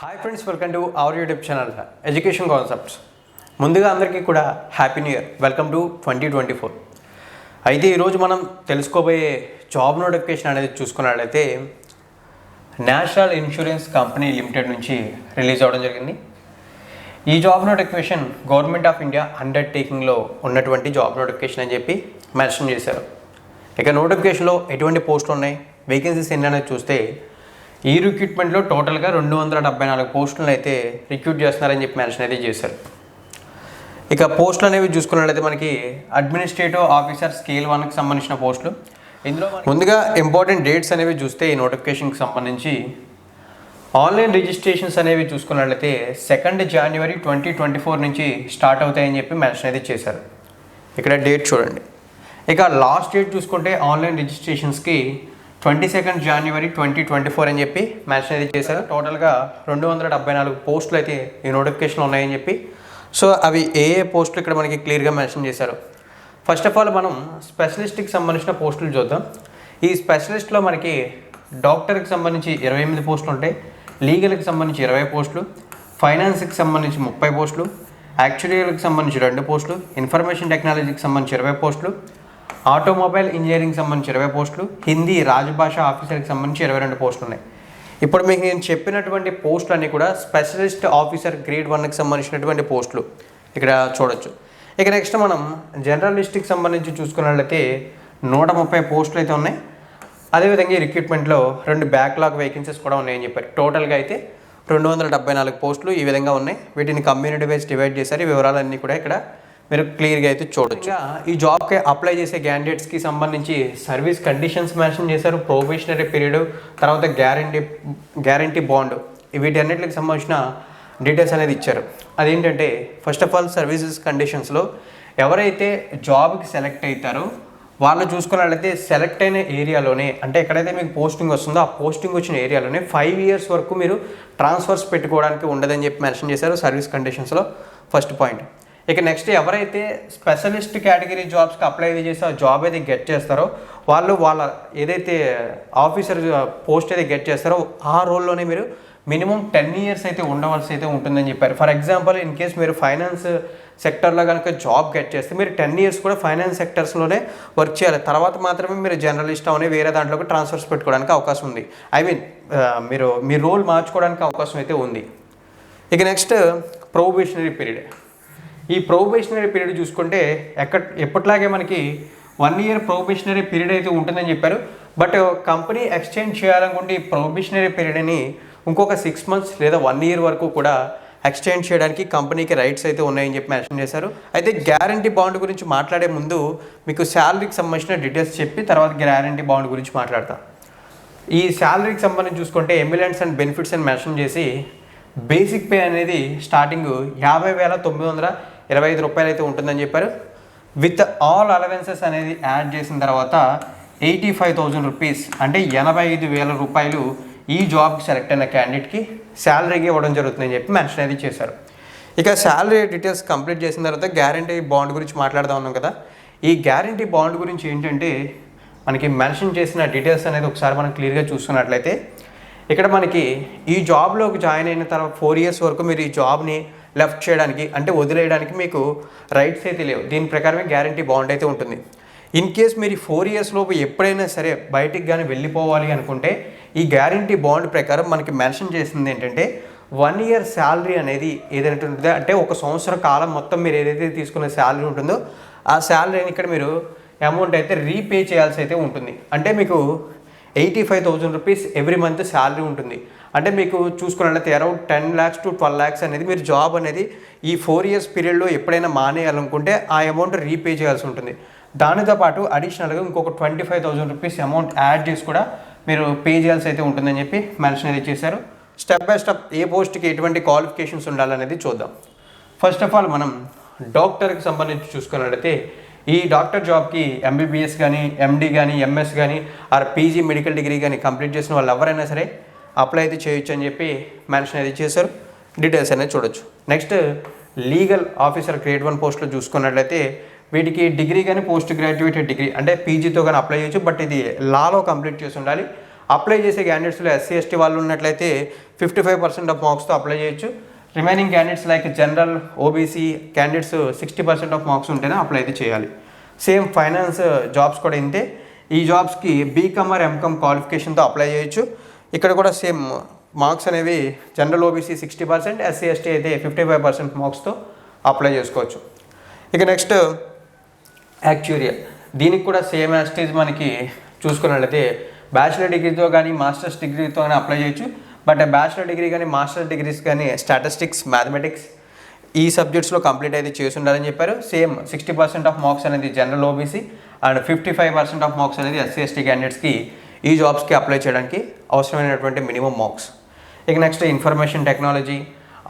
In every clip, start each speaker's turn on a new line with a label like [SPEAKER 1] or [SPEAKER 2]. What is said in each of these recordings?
[SPEAKER 1] Hi friends, welcome to our YouTube channel education concepts. ముందుగా అందరికీ కూడా happy new year. Welcome to 2024. అయితే ఈరోజు మనం తెలుసుకోబోయే జాబ్ నోటిఫికేషన్ అనేది చూసుకున్నట్లయితే నేషనల్ ఇన్సూరెన్స్ కంపెనీ లిమిటెడ్ నుంచి రిలీజ్ అవ్వడం జరిగింది. ఈ job notification government of India అండర్టేకింగ్లో ఉన్నటువంటి జాబ్ నోటిఫికేషన్ అని చెప్పి మెన్షన్ చేశారు. ఇక నోటిఫికేషన్లో ఎటువంటి పోస్టులు ఉన్నాయి, వేకెన్సీస్ ఎన్ని అనేది చూస్తే ఈ రిక్రూట్మెంట్లో టోటల్గా 274 పోస్టులను అయితే రిక్రూట్ చేస్తున్నారని చెప్పి మెన్షన్ అయితే చేశారు. ఇక పోస్టులు అనేవి చూసుకున్నట్లయితే మనకి అడ్మినిస్ట్రేటివ్ ఆఫీసర్ స్కేల్ 1కి సంబంధించిన పోస్టులు. ఇందులో ముందుగా ఇంపార్టెంట్ డేట్స్ అనేవి చూస్తే ఈ నోటిఫికేషన్కి సంబంధించి ఆన్లైన్ రిజిస్ట్రేషన్స్ అనేవి చూసుకున్నట్లయితే 2 జనవరి 2024 నుంచి స్టార్ట్ అవుతాయని చెప్పి మెన్షన్ అయితే చేశారు. ఇక్కడ డేట్ చూడండి. ఇక లాస్ట్ డేట్ చూసుకుంటే ఆన్లైన్ రిజిస్ట్రేషన్స్కి 22 జనవరి 2024 అని చెప్పి మెన్షన్ అయితే చేశారు. టోటల్గా 274 పోస్టులు అయితే ఈ నోటిఫికేషన్లో ఉన్నాయని చెప్పి, సో అవి ఏ పోస్టులు ఇక్కడ మనకి క్లియర్గా మెన్షన్ చేశారు. ఫస్ట్ ఆఫ్ ఆల్ మనం స్పెషలిస్ట్కి సంబంధించిన పోస్టులు చూద్దాం. ఈ స్పెషలిస్ట్లో మనకి డాక్టర్కి సంబంధించి 28 పోస్టులు ఉంటాయి, లీగల్కి సంబంధించి 20 పోస్టులు, ఫైనాన్స్కి సంబంధించి 30 పోస్టులు, యాక్చురియల్కి సంబంధించి 2 పోస్టులు, ఇన్ఫర్మేషన్ టెక్నాలజీకి సంబంధించి 20 పోస్టులు, ఆటోమొబైల్ ఇంజనీరింగ్ సంబంధించి 20 పోస్టులు, హిందీ రాజభాష ఆఫీసర్కి సంబంధించి 22 పోస్టులు ఉన్నాయి. ఇప్పుడు మీకు నేను చెప్పినటువంటి పోస్టులు అన్నీ కూడా స్పెషలిస్ట్ ఆఫీసర్ గ్రేడ్ 1కి సంబంధించినటువంటి పోస్టులు ఇక్కడ చూడొచ్చు. ఇక నెక్స్ట్ మనం జర్నలిస్ట్కి సంబంధించి చూసుకున్నట్లయితే 130 పోస్టులు అయితే ఉన్నాయి. అదేవిధంగా ఈ రిక్రూట్మెంట్లో 2 బ్యాక్లాగ్ వేకెన్సీస్ కూడా ఉన్నాయని చెప్పారు. టోటల్గా అయితే 274 పోస్టులు ఈ విధంగా ఉన్నాయి. వీటిని కమ్యూనిటీ వైజ్ డివైడ్ చేశారు. ఈ వివరాలన్నీ కూడా ఇక్కడ మీరు క్లియర్గా అయితే చూడొచ్చు. ఈ జాబ్కి అప్లై చేసే క్యాండిడేట్స్కి సంబంధించి సర్వీస్ కండిషన్స్ మెన్షన్ చేశారు, ప్రొబేషనరీ పీరియడ్, తర్వాత గ్యారంటీ బాండ్, వీటన్నిటికి సంబంధించిన డీటెయిల్స్ అనేది ఇచ్చారు. అదేంటంటే ఫస్ట్ ఆఫ్ ఆల్ సర్వీసెస్ కండిషన్స్లో ఎవరైతే జాబ్కి సెలెక్ట్ అవుతారో వాళ్ళు చూసుకున్నట్లయితే సెలెక్ట్ అయిన ఏరియాలోనే, అంటే ఎక్కడైతే మీకు పోస్టింగ్ వస్తుందో ఆ పోస్టింగ్ వచ్చిన ఏరియాలోనే 5 years వరకు మీరు ట్రాన్స్ఫర్స్ పెట్టుకోవడానికి ఉండదని చెప్పి మెన్షన్ చేశారు సర్వీస్ కండిషన్స్లో. First point. ఇక నెక్స్ట్ ఎవరైతే స్పెషలిస్ట్ కేటగిరీ జాబ్స్కి అప్లై చేసి ఆ జాబ్ అయితే గెట్ చేస్తారో వాళ్ళ ఏదైతే ఆఫీసర్ పోస్ట్ అయితే గెట్ చేస్తారో ఆ రోల్లోనే మీరు మినిమం 10 years అయితే ఉండవలసి అయితే ఉంటుందని చెప్పారు. ఫర్ ఎగ్జాంపుల్ ఇన్ కేస్ మీరు ఫైనాన్స్ సెక్టర్లో కనుక జాబ్ గెట్ చేస్తే మీరు 10 years కూడా ఫైనాన్స్ సెక్టర్స్లోనే వర్క్ చేయాలి. తర్వాత మాత్రమే మీరు జర్నలిస్ట్ అవనే వేరే దాంట్లోకి ట్రాన్స్ఫర్స్ పెట్టుకోవడానికి అవకాశం ఉంది. మీరు మీ రోల్ మార్చుకోవడానికి అవకాశం అయితే ఉంది. ఇక నెక్స్ట్ ప్రొబేషనరీ పీరియడ్. ఈ ప్రొబేషనరీ పీరియడ్ చూసుకుంటే ఎప్పట్లాగే మనకి 1 year ప్రొబేషనరీ పీరియడ్ అయితే ఉంటుందని చెప్పారు. బట్ కంపెనీ ఎక్స్టెండ్ చేయాలనుకుంటే ఈ ప్రొబేషనరీ పీరియడ్ని ఇంకొక 6 months లేదా 1 year వరకు కూడా ఎక్స్టెండ్ చేయడానికి కంపెనీకి రైట్స్ అయితే ఉన్నాయని చెప్పి మెన్షన్ చేశారు. అయితే గ్యారంటీ బాండ్ గురించి మాట్లాడే ముందు మీకు శాలరీకి సంబంధించిన డీటెయిల్స్ చెప్పి తర్వాత గ్యారంటీ బాండ్ గురించి మాట్లాడతాం. ఈ శాలరీకి సంబంధించి చూసుకుంటే ఎంబిలెన్స్ అండ్ బెనిఫిట్స్ అని మెన్షన్ చేసి బేసిక్ పే అనేది స్టార్టింగ్ 50,925 రూపాయలు అయితే ఉంటుందని చెప్పారు. విత్ ఆల్ అలవెన్సెస్ అనేది యాడ్ చేసిన తర్వాత 85,000 రూపీస్, అంటే 85,000 రూపాయలు ఈ జాబ్కి సెలెక్ట్ అయిన క్యాండిడేట్కి శాలరీకి ఇవ్వడం జరుగుతుందని చెప్పి మెన్షన్ అయితే చేశారు. ఇక శాలరీ డీటెయిల్స్ కంప్లీట్ చేసిన తర్వాత గ్యారంటీ బాండ్ గురించి మాట్లాడుతూ ఉన్నాం కదా. ఈ గ్యారంటీ బాండ్ గురించి ఏంటంటే మనకి మెన్షన్ చేసిన డీటెయిల్స్ అనేది ఒకసారి మనం క్లియర్గా చూసుకున్నట్లయితే ఇక్కడ మనకి ఈ జాబ్లోకి జాయిన్ అయిన తర్వాత 4 years వరకు మీరు ఈ జాబ్ని లెఫ్ట్ చేయడానికి, అంటే వదిలేయడానికి మీకు రైట్స్ అయితే లేవు. దీని ప్రకారమే గ్యారంటీ బాండ్ అయితే ఉంటుంది. ఇన్ కేస్ మీరు 4 years లోపు ఎప్పుడైనా సరే బయటికి కానీ వెళ్ళిపోవాలి అనుకుంటే ఈ గ్యారంటీ బాండ్ ప్రకారం మనకి మెన్షన్ చేసింది ఏంటంటే 1 year శాలరీ అనేది ఏదైతే ఉంటుందో, అంటే 1 సంవత్సర కాలం మొత్తం మీరు ఏదైతే తీసుకున్న శాలరీ ఉంటుందో ఆ శాలరీని ఇక్కడ మీరు అమౌంట్ అయితే రీపే చేయాల్సి అయితే ఉంటుంది. అంటే మీకు 85,000 రూపీస్ ఎవ్రీ మంత్ శాలరీ ఉంటుంది. అంటే మీకు చూసుకున్నట్లయితే అరౌండ్ 10 lakhs to 12 lakhs అనేది మీరు జాబ్ అనేది ఈ 4 years పీరియడ్లో ఎప్పుడైనా మానేయాలనుకుంటే ఆ అమౌంట్ రీపే చేయాల్సి ఉంటుంది. దానితో పాటు అడిషనల్గా ఇంకొక 25,000 రూపీస్ అమౌంట్ యాడ్ చేసి కూడా మీరు పే చేయాల్సి అయితే ఉంటుందని చెప్పి మెన్షన్ అయితే చేశారు. స్టెప్ బై స్టెప్ ఏ పోస్ట్కి ఎటువంటి క్వాలిఫికేషన్స్ ఉండాలనేది చూద్దాం. ఫస్ట్ ఆఫ్ ఆల్ మనం డాక్టర్కి సంబంధించి చూసుకున్నట్లయితే ఈ డాక్టర్ జాబ్కి MBBS కానీ, MD కానీ, MS కానీ ఆర్ PG మెడికల్ డిగ్రీ కానీ కంప్లీట్ చేసిన వాళ్ళు ఎవరైనా సరే అప్లై అయితే చేయొచ్చు అని చెప్పి మెన్షన్ అయితే చేశారు. డీటెయిల్స్ అనేది చూడొచ్చు. నెక్స్ట్ లీగల్ ఆఫీసర్ గ్రేడ్ 1 పోస్టులు చూసుకున్నట్లయితే వీటికి డిగ్రీ కానీ పోస్ట్ గ్రాడ్యుయేట్ డిగ్రీ అంటే PGతో కానీ అప్లై చేయొచ్చు. బట్ ఇది లాలో కంప్లీట్ చేసి ఉండాలి. అప్లై చేసే క్యాండిడేట్స్లో ఎస్సీ ఎస్టీ వాళ్ళు ఉన్నట్లయితే 55% ఆఫ్ మార్క్స్తో అప్లై చేయొచ్చు. Remaining candidates like general OBC candidates 60% of marks ఉంటేనే అప్లై అయితే చేయాలి. సేమ్ ఫైనాన్స్ జాబ్స్ కూడా ఇంతే. ఈ జాబ్స్కి బీకామ్ ఆర్ ఎంకామ్ క్వాలిఫికేషన్తో అప్లై చేయొచ్చు. ఇక్కడ కూడా సేమ్ మార్క్స్ అనేవి జనరల్ ఓబీసీ 60%, ఎస్సీ ఎస్టీ అయితే 55% మార్క్స్తో అప్లై చేసుకోవచ్చు. ఇక నెక్స్ట్ యాక్చురియల్, దీనికి కూడా సేమ్ యాస్టేజ్ మనకి చూసుకున్నట్లయితే బ్యాచిలర్ డిగ్రీతో కానీ మాస్టర్స్ డిగ్రీతో కానీ అప్లై చేయొచ్చు. బట్ బ్యాచిలర్ డిగ్రీ కానీ మాస్టర్స్ డిగ్రీస్ కానీ స్టాటిస్టిక్స్, మ్యాథమెటిక్స్ ఈ సబ్జెక్ట్స్లో కంప్లీట్ అయితే చేసి ఉండాలని చెప్పారు. సేమ్ 60% ఆఫ్ మార్క్స్ అనేది general OBC and 55% of marks అనేది ఎస్సీ ఎస్టీ క్యాండిడేట్స్కి ఈ జాబ్స్కి అప్లై చేయడానికి అవసరమైనటువంటి మినిమం మార్క్స్. ఇక next information technology,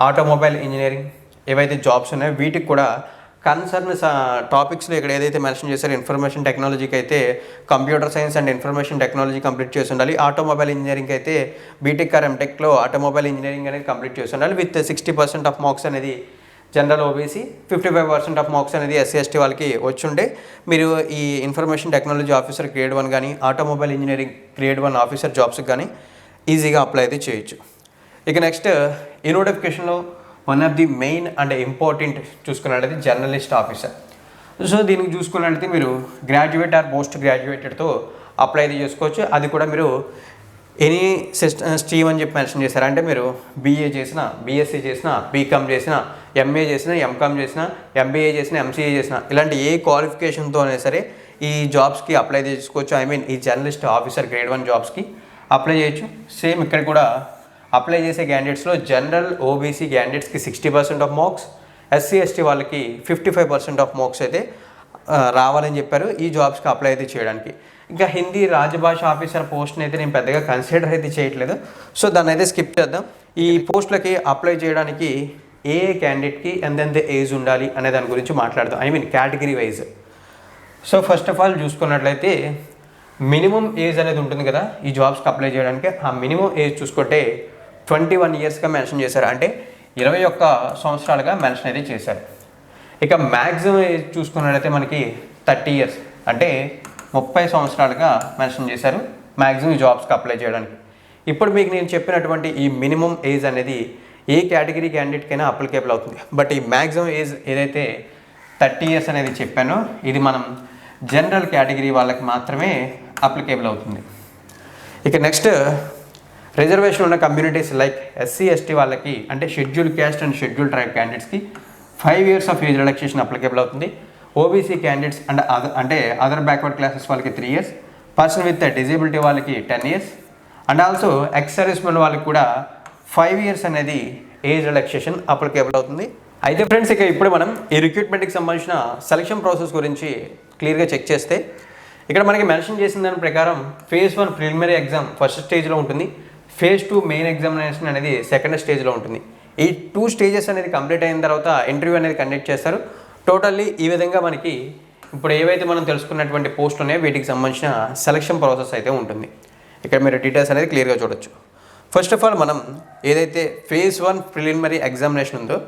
[SPEAKER 1] automobile engineering ఏవైతే జాబ్స్ ఉన్నాయో వీటికి కూడా కన్సర్న్ టాపిక్స్లో ఇక్కడ ఏదైతే మెన్షన్ చేశారో ఇన్ఫర్మేషన్ టెక్నాలజీకి అయితే computer science and information technology complete చేసి ఉండాలి. ఆటోమొబైల్ ఇంజనీరింగ్ అయితే బీటెక్ ఆర్ ఎంటెక్లో ఆటోమొబైల్ ఇంజనీరింగ్ అనేది కంప్లీట్ చేసి ఉండాలి. విత్ 60% ఆఫ్ మార్క్స్ అనేది జనరల్ ఓబీసీ, 55% ఆఫ్ మార్క్స్ అనేది ఎస్సీ ఎస్టీ వాళ్ళకి వచ్చుండే మీరు ఈ ఇన్ఫర్మేషన్ టెక్నాలజీ ఆఫీసర్ గ్రేడ్ 1 కానీ ఆటోమొబైల్ ఇంజనీరింగ్ గ్రేడ్ 1 ఆఫీసర్ జాబ్స్కి కానీ ఈజీగా అప్లై అయితే చేయొచ్చు. ఇక నెక్స్ట్ ఈ నోటిఫికేషన్లో one of the main and important చూసుకున్నట్లయితే జర్నలిస్ట్ ఆఫీసర్. సో దీనికి చూసుకున్నట్లయితే మీరు గ్రాడ్యుయేట్ ఆర్ పోస్ట్ గ్రాడ్యుయేటెడ్తో అప్లై అయితే చేసుకోవచ్చు. అది కూడా మీరు ఎనీ స్ట్రీమ్ అని చెప్పి మెన్షన్ చేశారు. అంటే మీరు బీఏ చేసిన, బీఎస్సీ చేసిన, బీకామ్ చేసిన, ఎంఏ చేసిన, ఎంకామ్ చేసిన, ఎంబీఏ చేసిన, ఎంసీఏ చేసిన ఇలాంటి ఏ క్వాలిఫికేషన్తో అయినా సరే ఈ జాబ్స్కి అప్లై చేసుకోవచ్చు. ఐ మీన్ ఈ జర్నలిస్ట్ ఆఫీసర్ గ్రేడ్ 1 జాబ్స్కి అప్లై చేయొచ్చు. సేమ్ ఇక్కడ కూడా అప్లై చేసే క్యాండిడేట్స్లో జనరల్ ఓబీసీ క్యాండిడేట్స్కి 60% ఆఫ్ మార్క్స్, ఎస్సీ ఎస్టీ వాళ్ళకి 55% ఆఫ్ మార్క్స్ అయితే రావాలని చెప్పారు ఈ జాబ్స్కి అప్లై అయితే చేయడానికి. ఇంకా హిందీ రాజభాష ఆఫీసర్ పోస్ట్ని అయితే నేను పెద్దగా కన్సిడర్ అయితే చేయట్లేదు. సో దాన్ని అయితే స్కిప్ చేద్దాం. ఈ పోస్టులకి అప్లై చేయడానికి ఏ క్యాండిడేట్కి ఎంతెంత ఏజ్ ఉండాలి అనే దాని గురించి మాట్లాడదాం. I mean category wise. So first of all చూసుకున్నట్లయితే మినిమం ఏజ్ అనేది ఉంటుంది కదా ఈ జాబ్స్కి అప్లై చేయడానికి. ఆ మినిమం ఏజ్ చూసుకుంటే 21 ఇయర్స్గా మెన్షన్ చేశారు. అంటే 21 సంవత్సరాలుగా మెన్షన్ అయితే చేశారు. ఇక మ్యాక్సిమం ఏజ్ చూసుకున్నట్లయితే మనకి 30 ఇయర్స్ అంటే 30 సంవత్సరాలుగా మెన్షన్ చేశారు మ్యాక్సిమం జాబ్స్కి అప్లై చేయడానికి. ఇప్పుడు మీకు నేను చెప్పినటువంటి ఈ మినిమం ఏజ్ అనేది ఏ కేటగిరీ క్యాండిడేట్కైనా అప్లికేబుల్ అవుతుంది. బట్ ఈ మ్యాక్సిమం ఏజ్ ఏదైతే 30 ఇయర్స్ అనేది చెప్పానో ఇది మనం జనరల్ కేటగిరీ వాళ్ళకి మాత్రమే అప్లికేబుల్ అవుతుంది. ఇక నెక్స్ట్ రిజర్వేషన్ ఉన్న కమ్యూనిటీస్ లైక్ ఎస్సీ ఎస్టీ వాళ్ళకి అంటే schedule caste and schedule tribe క్యాండిడేట్స్కి 5 years of age relaxation applicable అవుతుంది. OBC candidates and other backward classes వాళ్ళకి 3 ఇయర్స్, పర్సన్ విత్ డిజేబిలిటీ వాళ్ళకి 10 years and also ex servicemen వాళ్ళకి కూడా 5 years అనేది ఏజ్ రిలాక్సేషన్ అప్లికేబుల్ అవుతుంది. అయితే ఫ్రెండ్స్ ఇక ఇప్పుడు మనం ఈ రిక్రూట్మెంట్కి సంబంధించిన సెలక్షన్ ప్రాసెస్ గురించి క్లియర్గా చెక్ చేస్తే ఇక్కడ మనకి మెన్షన్ చేసిన దాని ప్రకారం ఫేజ్ 1 ప్రిలిమినరీ ఎగ్జామ్ ఫస్ట్ స్టేజ్లో ఉంటుంది. ఫేజ్ 2 మెయిన్ ఎగ్జామినేషన్ అనేది సెకండ్ స్టేజ్లో ఉంటుంది. ఈ 2 స్టేజెస్ అనేది కంప్లీట్ అయిన తర్వాత ఇంటర్వ్యూ అనేది కండక్ట్ చేస్తారు. టోటల్లీ ఈ విధంగా మనకి ఇప్పుడు ఏవైతే మనం తెలుసుకున్నటువంటి పోస్టులు ఉన్నాయో వీటికి సంబంధించిన సెలక్షన్ ప్రాసెస్ అయితే ఉంటుంది. ఇక్కడ మీరు డీటెయిల్స్ అనేది క్లియర్గా చూడొచ్చు. ఫస్ట్ ఆఫ్ ఆల్ మనం ఏదైతే ఫేజ్ 1 ప్రిలిమినరీ ఎగ్జామినేషన్ ఉందో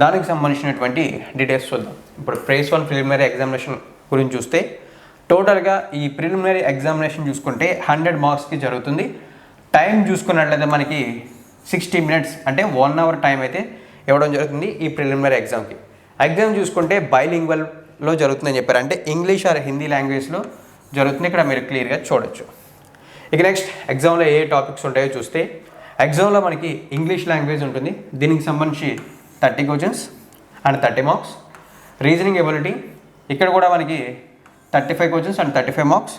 [SPEAKER 1] దానికి సంబంధించినటువంటి డీటెయిల్స్ చూద్దాం. ఇప్పుడు ఫేజ్ 1 ప్రిలిమినరీ ఎగ్జామినేషన్ గురించి చూస్తే టోటల్గా ఈ ప్రిలిమినరీ ఎగ్జామినేషన్ చూసుకుంటే 100 మార్క్స్కి జరుగుతుంది. టైం చూసుకున్నట్లయితే మనకి 60 మినిట్స్ అంటే 1 అవర్ టైం అయితే ఇవ్వడం జరుగుతుంది ఈ ప్రిలిమినరీ ఎగ్జామ్కి. ఎగ్జామ్ చూసుకుంటే బైలింగ్వల్లో జరుగుతుందని చెప్పారు. అంటే ఇంగ్లీష్ ఆర్ హిందీ లాంగ్వేజ్లో జరుగుతుంది. ఇక్కడ మీరు క్లియర్గా చూడొచ్చు. ఇక నెక్స్ట్ ఎగ్జామ్లో ఏ టాపిక్స్ ఉంటాయో చూస్తే ఎగ్జామ్లో మనకి ఇంగ్లీష్ లాంగ్వేజ్ ఉంటుంది. దీనికి సంబంధించి 30 questions and 30 marks. Reasoning ability ఇక్కడ కూడా మనకి 35 questions and 35 marks.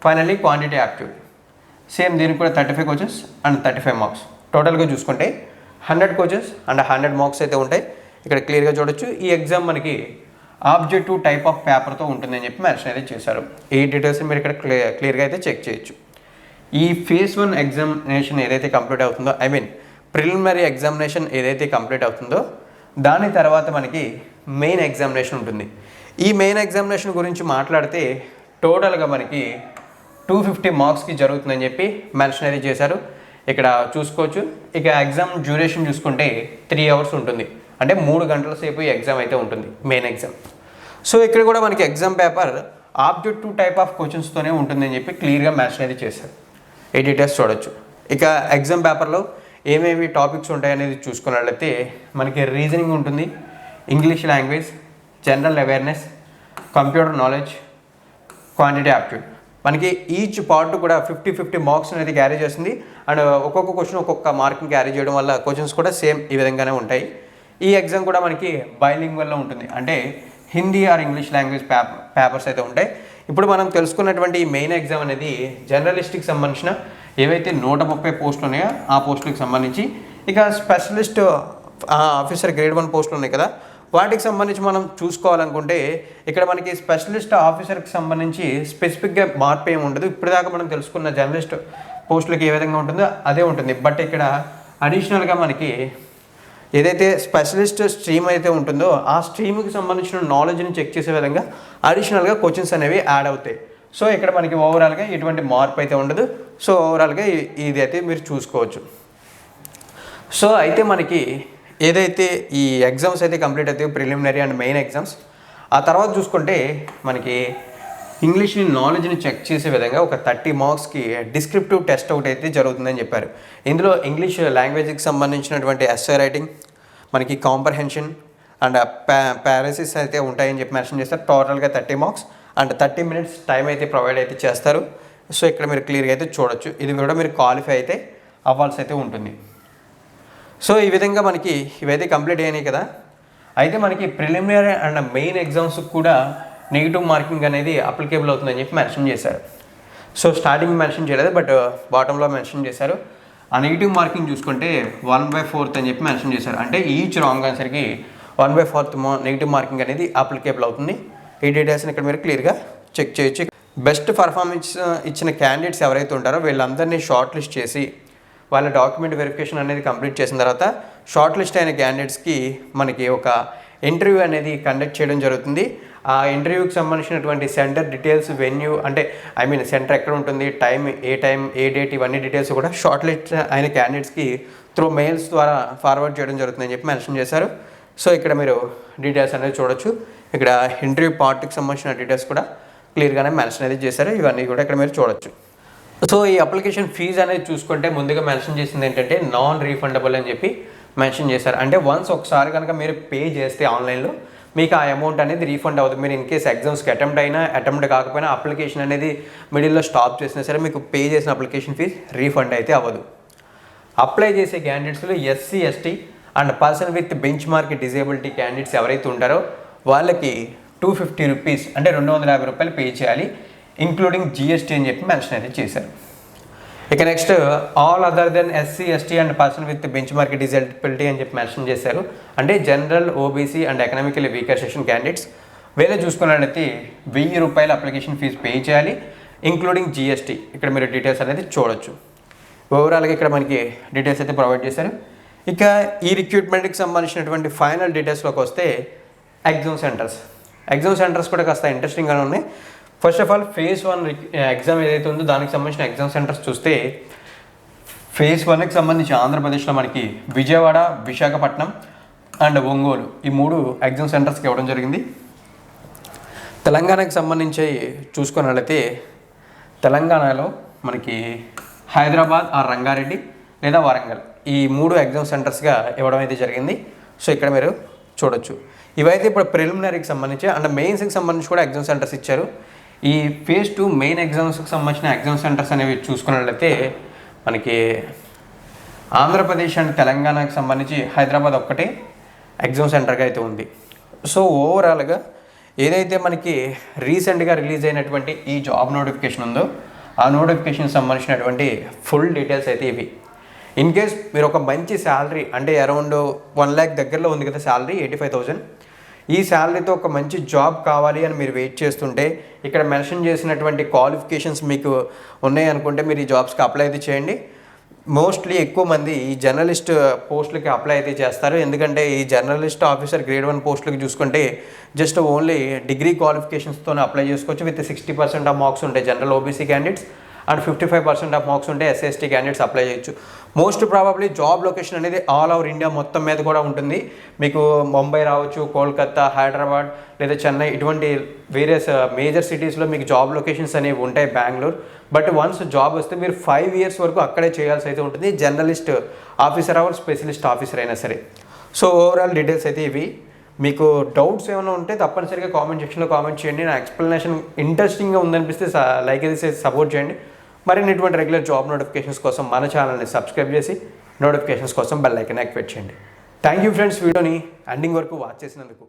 [SPEAKER 1] Finally quantity aptitude same దీనికి కూడా 35 క్వశ్చన్స్ అండ్ 35 మార్క్స్. టోటల్గా చూసుకుంటే 100 క్వశ్చన్స్ అండ్ 100 మార్క్స్ అయితే ఉంటాయి. ఇక్కడ క్లియర్గా చూడొచ్చు. ఈ ఎగ్జామ్ మనకి ఆబ్జెక్టివ్ టైప్ ఆఫ్ పేపర్తో ఉంటుందని చెప్పి మెన్షన్ అయితే చేశారు. ఈ డీటెయిల్స్ మీరు ఇక్కడ క్లియర్గా అయితే చెక్ చేయొచ్చు. ఈ ఫేజ్ 1 ఎగ్జామినేషన్ ఏదైతే కంప్లీట్ అవుతుందో ఐ మీన్ ప్రిలిమినరీ ఎగ్జామినేషన్ ఏదైతే కంప్లీట్ అవుతుందో దాని తర్వాత మనకి మెయిన్ ఎగ్జామినేషన్ ఉంటుంది. ఈ మెయిన్ ఎగ్జామినేషన్ గురించి మాట్లాడితే టోటల్గా మనకి 250 మార్క్స్కి జరుగుతుందని చెప్పి మెన్షన్ అయితే చేశారు. ఇక్కడ చూసుకోవచ్చు. ఇక ఎగ్జామ్ డ్యూరేషన్ చూసుకుంటే 3 అవర్స్ ఉంటుంది. అంటే 3 గంటల సేపు ఈ ఎగ్జామ్ అయితే ఉంటుంది మెయిన్ ఎగ్జామ్. సో ఇక్కడ కూడా మనకి exam paper objective type of క్వశ్చన్స్తోనే ఉంటుందని చెప్పి క్లియర్గా మెన్షన్ అయితే చేశారు. ఈ డీటెయిల్స్ చూడొచ్చు. ఇక ఎగ్జామ్ పేపర్లో ఏమేమి టాపిక్స్ ఉంటాయనేది చూసుకున్నట్లయితే మనకి రీజనింగ్ ఉంటుంది, English language, general awareness, computer knowledge, quantity aptitude. మనకి ఈచ్ పార్ట్ కూడా 50-50 మార్క్స్ అనేది క్యారీ చేస్తుంది. అండ్ ఒక్కొక్క క్వశ్చన్ ఒక్కొక్క మార్కింగ్ క్యారీ చేయడం వల్ల క్వశ్చన్స్ కూడా సేమ్ ఈ విధంగానే ఉంటాయి. ఈ ఎగ్జామ్ కూడా మనకి బైలింగ్వల్లో ఉంటుంది, అంటే Hindi or English language papers అయితే ఉంటాయి. ఇప్పుడు మనం తెలుసుకున్నటువంటి ఈ మెయిన్ ఎగ్జామ్ అనేది జర్నలిస్ట్కి సంబంధించిన ఏవైతే 130 పోస్టులు ఉన్నాయో ఆ పోస్టులకు సంబంధించి, ఇక స్పెషలిస్ట్ ఆఫీసర్ గ్రేడ్ 1 పోస్టులు ఉన్నాయి కదా, వాటికి సంబంధించి మనం చూసుకోవాలనుకుంటే ఇక్కడ మనకి స్పెషలిస్ట్ ఆఫీసర్కి సంబంధించి స్పెసిఫిక్గా మార్పు ఏమి ఉండదు. ఇప్పటిదాకా మనం తెలుసుకున్న జర్నలిస్ట్ పోస్టులకి ఏ విధంగా ఉంటుందో అదే ఉంటుంది. బట్ ఇక్కడ అడిషనల్గా మనకి ఏదైతే స్పెషలిస్ట్ స్ట్రీమ్ అయితే ఉంటుందో ఆ స్ట్రీమ్కి సంబంధించిన నాలెడ్జ్ని చెక్ చేసే విధంగా అడిషనల్గా క్వశ్చన్స్ అనేవి యాడ్ అవుతాయి. సో ఇక్కడ మనకి ఓవరాల్గా ఎటువంటి మార్పు అయితే ఉండదు. సో ఓవరాల్గా ఇది అయితే మీరు చూసుకోవచ్చు. సో అయితే మనకి ఏదైతే ఈ ఎగ్జామ్స్ అయితే కంప్లీట్ అవుతాయి, ప్రిలిమినరీ అండ్ మెయిన్ ఎగ్జామ్స్, ఆ తర్వాత చూసుకుంటే మనకి ఇంగ్లీష్ నాలెడ్జ్ని చెక్ చేసే విధంగా ఒక 30 మార్క్స్కి డిస్క్రిప్టివ్ టెస్ట్ ఒకటి అయితే జరుగుతుందని చెప్పారు. ఇందులో ఇంగ్లీష్ లాంగ్వేజ్కి సంబంధించినటువంటి ఎస్సే రైటింగ్, మనకి కాంప్రహెన్షన్ అండ్ పారాసిస్ అయితే ఉంటాయని చెప్పి మెన్షన్ చేస్తారు. టోటల్గా 30 మార్క్స్ అండ్ 30 minutes టైం అయితే ప్రొవైడ్ అయితే చేస్తారు. సో ఇక్కడ మీరు క్లియర్గా అయితే చూడొచ్చు. ఇది కూడా మీరు క్వాలిఫై అయితే అవ్వాల్సి అయితే ఉంటుంది. సో ఈ విధంగా మనకి ఇవైతే కంప్లీట్ అయినాయి కదా. అయితే మనకి ప్రిలిమినరీ అండ్ మెయిన్ ఎగ్జామ్స్ కూడా నెగిటివ్ మార్కింగ్ అనేది అప్లికేబుల్ అవుతుందని చెప్పి మెన్షన్ చేశారు. సో స్టార్టింగ్ మెన్షన్ చేయలేదు, బట్ బాటంలో మెన్షన్ చేశారు. ఆ నెగిటివ్ మార్కింగ్ చూసుకుంటే 1/4 అని చెప్పి మెన్షన్ చేశారు. అంటే ఈచ్ రాంగ్ ఆన్సర్కి 1/4 నెగిటివ్ మార్కింగ్ అనేది అప్లికేబుల్ అవుతుంది. ఈ డీటెయిల్స్ని ఇక్కడ మీరు క్లియర్గా చెక్ చేయొచ్చు. బెస్ట్ పర్ఫార్మెన్స్ ఇచ్చిన క్యాండిడేట్స్ ఎవరైతే ఉంటారో వీళ్ళందరినీ షార్ట్ లిస్ట్ చేసి వాళ్ళ డాక్యుమెంట్ వెరిఫికేషన్ అనేది కంప్లీట్ చేసిన తర్వాత షార్ట్ లిస్ట్ అయిన క్యాండిడేట్స్కి మనకి ఒక ఇంటర్వ్యూ అనేది కండక్ట్ చేయడం జరుగుతుంది. ఆ ఇంటర్వ్యూకి సంబంధించినటువంటి సెంటర్ డీటెయిల్స్, వెన్యూ అంటే సెంటర్ ఎక్కడ ఉంటుంది, టైం ఏ డేట్, ఇవన్నీ డీటెయిల్స్ కూడా షార్ట్ లిస్ట్ అయిన క్యాండిడేట్స్కి త్రూ మెయిల్స్ ద్వారా ఫార్వర్డ్ చేయడం జరుగుతుందని చెప్పి మెన్షన్ చేశారు. సో ఇక్కడ మీరు డీటెయిల్స్ అనేది చూడొచ్చు. ఇక్కడ ఇంటర్వ్యూ పార్ట్కి సంబంధించిన డీటెయిల్స్ కూడా క్లియర్గానే మెన్షన్ అనేది చేశారు. ఇవన్నీ కూడా ఇక్కడ మీరు చూడొచ్చు. సో ఈ అప్లికేషన్ ఫీజు అనేది చూసుకుంటే ముందుగా మెన్షన్ చేసింది ఏంటంటే నాన్ రీఫండబుల్ అని చెప్పి మెన్షన్ చేశారు. అంటే వన్స్ ఒకసారి కనుక మీరు పే చేస్తే ఆన్లైన్లో మీకు ఆ అమౌంట్ అనేది రీఫండ్ అవ్వదు. మీరు ఇన్ కేస్ ఎగ్జామ్స్కి అటెంప్ట్ కాకపోయినా అప్లికేషన్ అనేది మిడిల్లో స్టాప్ చేసినా సరే మీకు పే చేసిన అప్లికేషన్ ఫీజు రీఫండ్ అయితే అవ్వదు. అప్లై చేసే క్యాండిడేట్స్లో SC, ST and person with benchmark disability candidates ఎవరైతే ఉంటారో వాళ్ళకి 250 రూపీస్ అంటే 250 రూపాయలు పే చేయాలి, ఇంక్లూడింగ్ జిఎస్టీ అని చెప్పి మెన్షన్ అయితే చేశారు. ఇక next all other then SC, ST and person with benchmark disability అని చెప్పి మెన్షన్ చేశారు. అంటే general, OBC and economically weaker section candidates వేరే చూసుకున్నట్లయితే 1000 రూపాయల అప్లికేషన్ ఫీజు పే చేయాలి, ఇంక్లూడింగ్ జిఎస్టీ. ఇక్కడ మీరు డీటెయిల్స్ అనేది చూడొచ్చు. ఓవరాల్గా ఇక్కడ మనకి డీటెయిల్స్ అయితే ప్రొవైడ్ చేశారు. ఇక ఈ రిక్రూట్మెంట్కి సంబంధించినటువంటి ఫైనల్ డీటెయిల్స్లోకి వస్తే ఎగ్జామ్ సెంటర్స్ కూడా కాస్త ఇంట్రెస్టింగ్గానే ఉన్నాయి. First of all phase 1 exam ఏదైతే ఉందో దానికి సంబంధించిన ఎగ్జామ్ సెంటర్స్ చూస్తే phase 1కి సంబంధించి ఆంధ్రప్రదేశ్లో మనకి విజయవాడ, విశాఖపట్నం అండ్ ఒంగోలు ఈ 3 ఎగ్జామ్ సెంటర్స్కి ఇవ్వడం జరిగింది. తెలంగాణకి సంబంధించి చూసుకున్నట్లయితే తెలంగాణలో మనకి హైదరాబాద్ ఆ రంగారెడ్డి లేదా వరంగల్ ఈ 3 ఎగ్జామ్ సెంటర్స్గా ఇవ్వడం అయితే జరిగింది. సో ఇక్కడ మీరు చూడొచ్చు. ఇవైతే ఇప్పుడు ప్రిలిమినరీకి సంబంధించి అండ్ మెయిన్స్కి సంబంధించి కూడా ఎగ్జామ్ సెంటర్స్ ఇచ్చారు. ఈ phase 2 మెయిన్ ఎగ్జామ్స్కి సంబంధించిన ఎగ్జామ్ సెంటర్స్ అనేవి చూసుకున్నట్లయితే మనకి ఆంధ్రప్రదేశ్ అండ్ తెలంగాణకి సంబంధించి హైదరాబాద్ ఒక్కటే ఎగ్జామ్ సెంటర్గా అయితే ఉంది. సో ఓవరాల్గా ఏదైతే మనకి రీసెంట్గా రిలీజ్ అయినటువంటి ఈ జాబ్ నోటిఫికేషన్ ఉందో ఆ నోటిఫికేషన్ సంబంధించినటువంటి ఫుల్ డీటెయిల్స్ అయితే ఇవి. ఇన్ కేస్ మీరు ఒక మంచి శాలరీ అంటే అరౌండ్ 1 lakh దగ్గరలో ఉంది కదా శాలరీ, 85,000, ఈ శాలరీతో ఒక మంచి జాబ్ కావాలి అని మీరు వెయిట్ చేస్తుంటే ఇక్కడ మెన్షన్ చేసినటువంటి క్వాలిఫికేషన్స్ మీకు ఉన్నాయి అనుకుంటే మీరు ఈ జాబ్స్కి అప్లై అయితే చేయండి. మోస్ట్లీ ఎక్కువ మంది ఈ జర్నలిస్ట్ పోస్టులకి అప్లై అయితే చేస్తారు. ఎందుకంటే ఈ జర్నలిస్ట్ ఆఫీసర్ గ్రేడ్ 1 పోస్టులకి చూసుకుంటే జస్ట్ ఓన్లీ డిగ్రీ క్వాలిఫికేషన్స్తోనే అప్లై చేసుకోవచ్చు. విత్ 60% ఆఫ్ మార్క్స్ ఉంటాయి general OBC candidates and 55% of marks ఉంటే SC/ST క్యాండిడేట్స్ అప్లై చేయొచ్చు. మోస్ట్ ప్రాబబ్లీ జాబ్ లొకేషన్ అనేది ఆల్ ఓవర్ ఇండియా మొత్తం మీద కూడా ఉంటుంది. మీకు ముంబై రావచ్చు, కోల్కతా, హైదరాబాద్ లేదా చెన్నై, ఇటువంటి వేరియస్ మేజర్ సిటీస్లో మీకు జాబ్ లొకేషన్స్ అనేవి ఉంటాయి, బెంగళూరు. బట్ వన్స్ జాబ్ వస్తే మీరు 5 years వరకు అక్కడే చేయాల్సి అయితే ఉంటుంది, journalist officer or specialist officer అయినా సరే. సో ఓవరాల్ డీటెయిల్స్ అయితే ఇవి. మీకు డౌట్స్ ఏమైనా ఉంటే తప్పనిసరిగా కామెంట్ సెక్షన్లో కామెంట్ చేయండి. నా ఎక్స్ప్లెనేషన్ ఇంట్రెస్టింగ్గా ఉందనిపిస్తే లైక్ అయితే సపోర్ట్ చేయండి. మరిన్ని ఇటువంటి రెగ్యులర్ జాబ్ నోటిఫికేషన్స్ కోసం మన ఛానల్ని సబ్స్క్రైబ్ చేసి నోటిఫికేషన్స్ కోసం బెల్ ఐకాన్ యాక్టివేట్ చేయండి. థ్యాంక్ యూ ఫ్రెండ్స్, వీడియోని ఎండింగ్ వరకు వాచ్ చేసినందుకు.